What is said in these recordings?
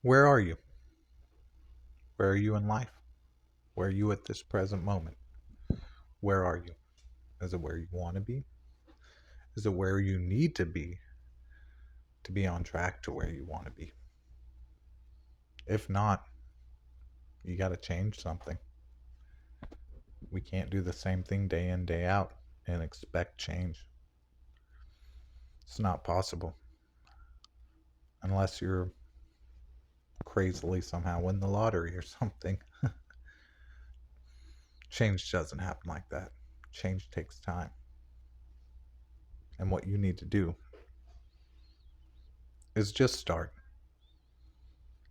Where are you? Where are you in life? Where are you at this present moment? Where are you? Is it where you want to be? Is it where you need to be on track to where you want to be? If not, you got to change something. We can't do the same thing day in, day out and expect change. It's not possible unless you're crazily somehow win the lottery or something. Change doesn't happen like that. Change takes time. And what you need to do is just start.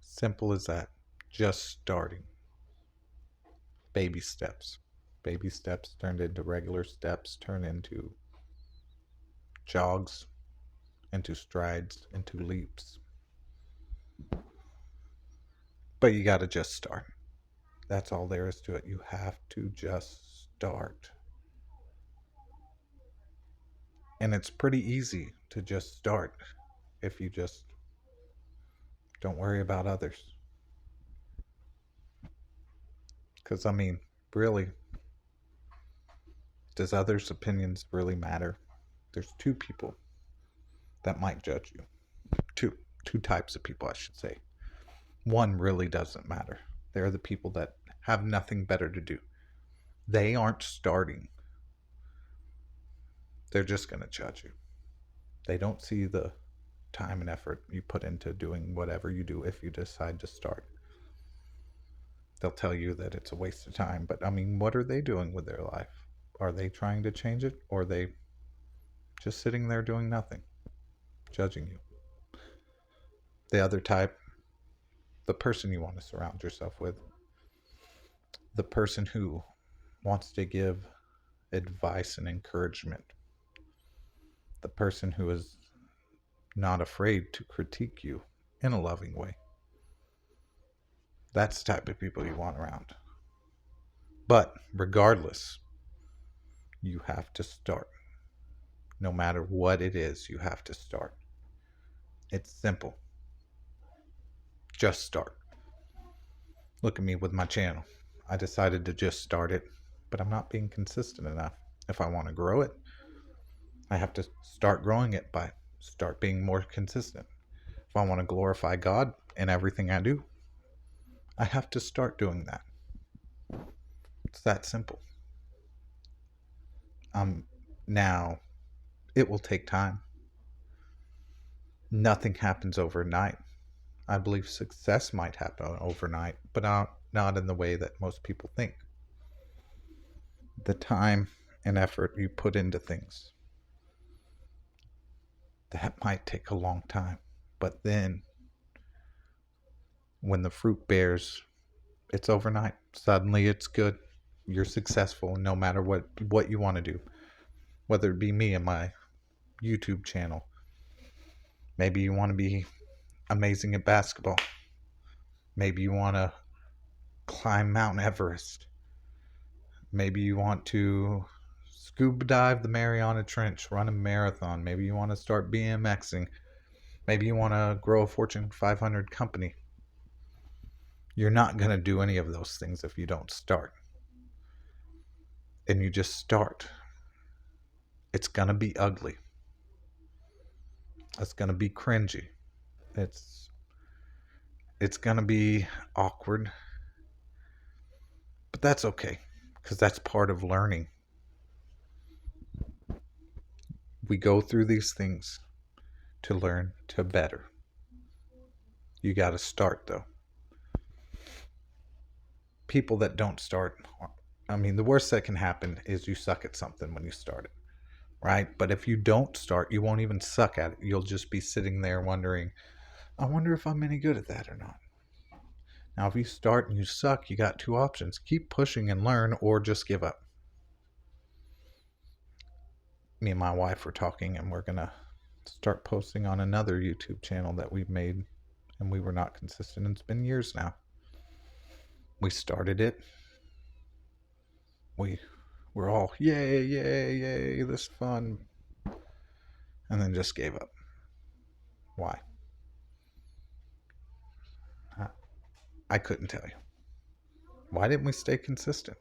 Simple as that. Just starting. Baby steps. Baby steps turned into regular steps, turn into jogs, into strides, into leaps. But you got to just start. That's all there is to it. You have to just start. And it's pretty easy to just start if you just don't worry about others. Because, I mean, really, does others' opinions really matter? There's two people that might judge you. Two types of people, I should say. One really doesn't matter. They're the people that have nothing better to do. They aren't starting. They're just going to judge you. They don't see the time and effort you put into doing whatever you do if you decide to start. They'll tell you that it's a waste of time, but I mean, what are they doing with their life? Are they trying to change it, or are they just sitting there doing nothing, judging you? The other type, the person you want to surround yourself with, the person who wants to give advice and encouragement, the person who is not afraid to critique you in a loving way. That's the type of people you want around. But regardless, you have to start. No matter what it is, you have to start. It's simple. Just start. Look at me with my channel. I decided to just start it, but I'm not being consistent enough. If I want to grow it, I have to start growing it by start being more consistent. If I want to glorify God in everything I do, I have to start doing that. It's that simple. Now, it will take time. Nothing happens overnight. I believe success might happen overnight, but not in the way that most people think. The time and effort you put into things, that might take a long time. But then when the fruit bears, it's overnight. Suddenly it's good. You're successful no matter what you want to do. Whether it be me and my YouTube channel. Maybe you want to be amazing at basketball. Maybe you want to climb Mount Everest. Maybe you want to scuba dive the Mariana Trench, run a marathon. Maybe you want to start BMXing. Maybe you want to grow a Fortune 500 company. You're not going to do any of those things if you don't start. And you just start. It's going to be ugly. It's going to be cringy. It's going to be awkward. But that's okay, because that's part of learning. We go through these things to learn to better. You got to start, though. People that don't start, I mean, the worst that can happen is you suck at something when you start it, right? But if you don't start, you won't even suck at it. You'll just be sitting there wondering, I wonder if I'm any good at that or not. Now, if you start and you suck, you got two options. Keep pushing and learn, or just give up. Me and my wife were talking, and we're going to start posting on another YouTube channel that we've made, and we were not consistent. It's been years now. We started it. We were all, yay, yay, yay, this is fun. And then just gave up. Why? I couldn't tell you. Why didn't we stay consistent?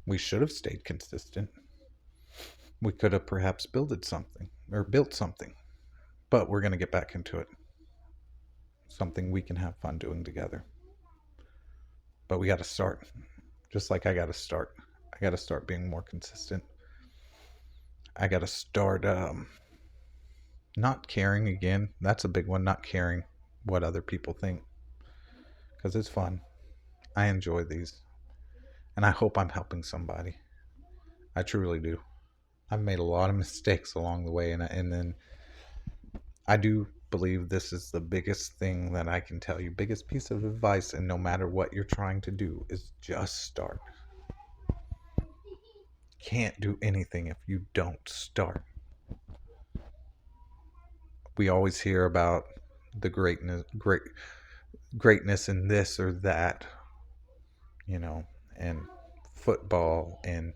We should have stayed consistent. We could have perhaps built something, but we're going to get back into it. Something we can have fun doing together. But we got to start. Just like I got to start. I got to start being more consistent. I got to start not caring again. That's a big one, not caring what other people think. Because it's fun. I enjoy these. And I hope I'm helping somebody. I truly do. I've made a lot of mistakes along the way, and then I do believe this is the biggest thing that I can tell you, biggest piece of advice, and no matter what you're trying to do, is just start. Can't do anything if you don't start. We always hear about the greatness in this or that, and football and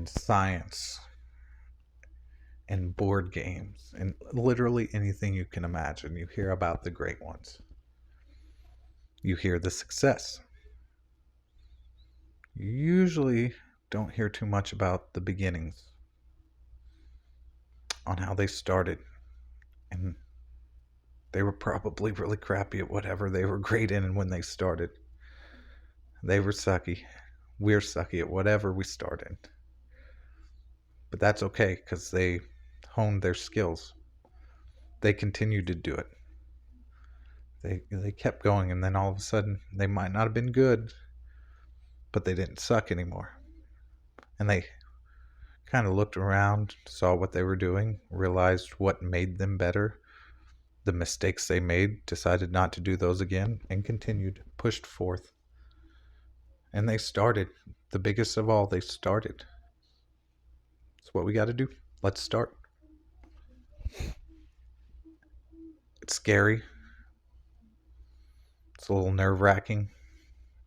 science and board games and literally anything you can imagine. You hear about the great ones. You hear the success. You usually don't hear too much about the beginnings, on how they started. And they were probably really crappy at whatever they were great in, and when they started, they were sucky. We're sucky at whatever we started. But that's okay, because they honed their skills. They continued to do it. They kept going, and then all of a sudden, they might not have been good, but they didn't suck anymore. And they kind of looked around, saw what they were doing, realized what made them better, the mistakes they made, decided not to do those again, and continued, pushed forth. And they started. The biggest of all, they started. It's what we got to do. Let's start. It's scary. It's a little nerve-wracking.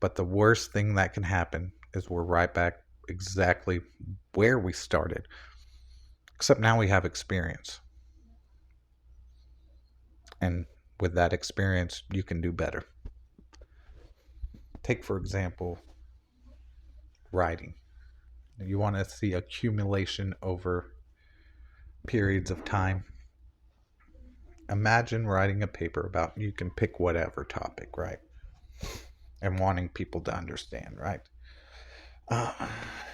But the worst thing that can happen is we're right back exactly where we started. Except now we have experience. And with that experience, you can do better. Take, for example, writing. You want to see accumulation over periods of time. Imagine writing a paper about, you can pick whatever topic, right? And wanting people to understand, right?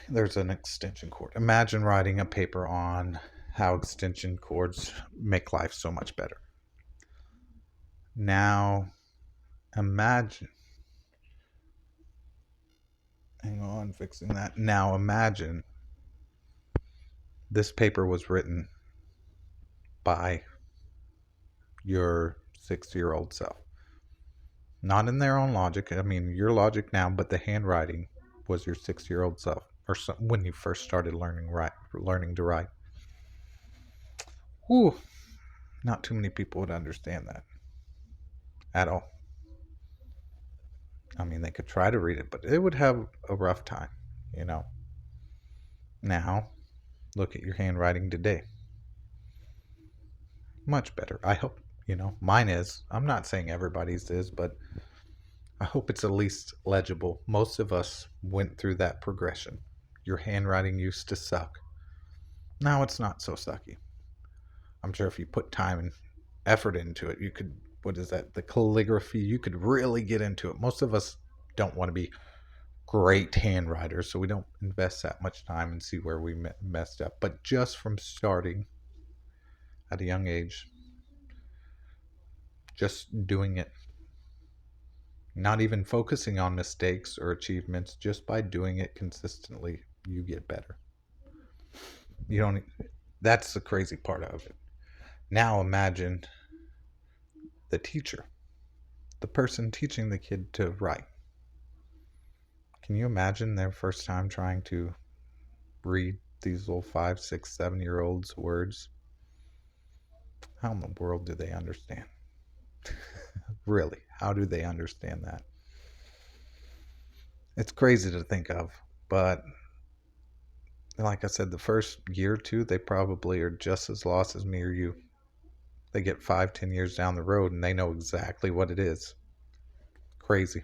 There's an extension cord. Imagine writing a paper on how extension cords make life so much better. Now, imagine. Hang on, fixing that. Now, imagine this paper was written by your 6-year-old self. Not in their own logic. I mean, your logic now, but the handwriting was your 6-year-old self, or when you first started learning to write. Whew, not too many people would understand that at all. I mean, they could try to read it, but it would have a rough time, Now, look at your handwriting today. Much better. I hope, mine is. I'm not saying everybody's is, but I hope it's at least legible. Most of us went through that progression. Your handwriting used to suck. Now it's not so sucky. I'm sure if you put time and effort into it, you could, the calligraphy, you could really get into it. Most of us don't want to be great handwriters, so we don't invest that much time and see where we messed up. But just from starting at a young age, just doing it, not even focusing on mistakes or achievements, just by doing it consistently, you get better. That's the crazy part of it. Now imagine the teacher, the person teaching the kid to write. Can you imagine their first time trying to read these little 5, 6, 7-year-olds' words? How in the world do they understand? Really, how do they understand that? It's crazy to think of, but like I said, the first year or two, they probably are just as lost as me or you. They get 5, 10 years down the road and they know exactly what it is. crazy.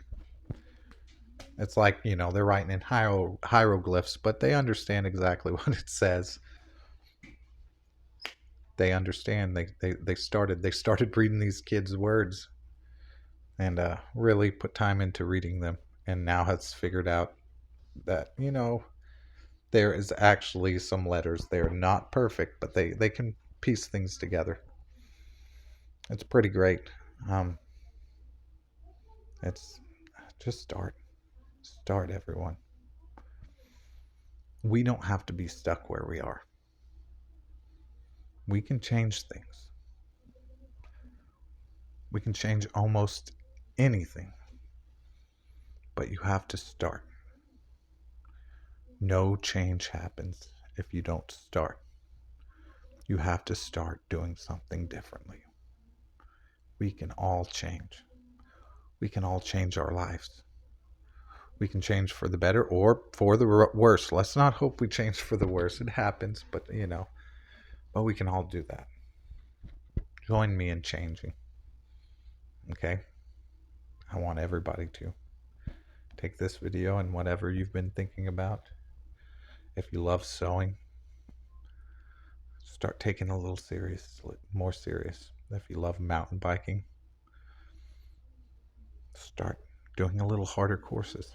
It's like, they're writing in hieroglyphs, but they understand exactly what it says. They understand. They started reading these kids' words, and really put time into reading them, and now has figured out that there is actually some letters. They're not perfect, but they can piece things together. It's pretty great. Um, it's just start, everyone. We don't have to be stuck where we are. We can change things. We can change almost anything, but you have to start. No change happens if you don't start. You have to start doing something differently. We can all change. We can all change our lives. We can change for the better or for the worse. Let's not hope we change for the worse. It happens, but but we can all do that. Join me in changing. Okay? I want everybody to take this video and whatever you've been thinking about. If you love sewing, start taking a little more serious. If you love mountain biking, start doing a little harder courses.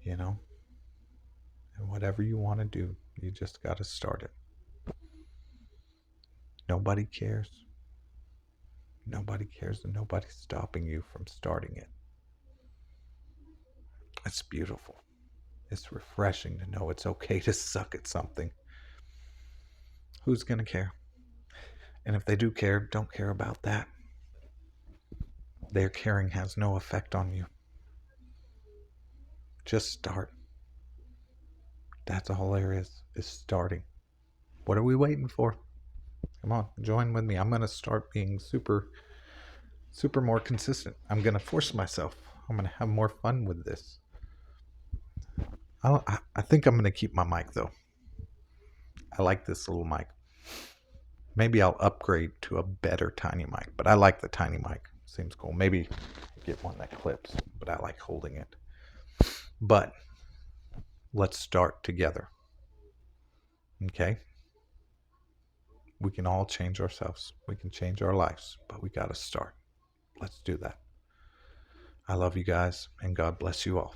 And whatever you want to do, you just got to start it. Nobody cares. Nobody cares, and nobody's stopping you from starting it. It's beautiful. It's refreshing to know it's okay to suck at something. Who's going to care? And if they do care, don't care about that. Their caring has no effect on you. Just start. That's all there is starting. What are we waiting for? Come on, join with me. I'm going to start being super more consistent. I'm going to force myself. I'm going to have more fun with this. I think I'm going to keep my mic, though. I like this little mic. Maybe I'll upgrade to a better tiny mic, but I like the tiny mic. Seems cool. Maybe get one that clips, but I like holding it. But let's start together. Okay? We can all change ourselves. We can change our lives, but we got to start. Let's do that. I love you guys, and God bless you all.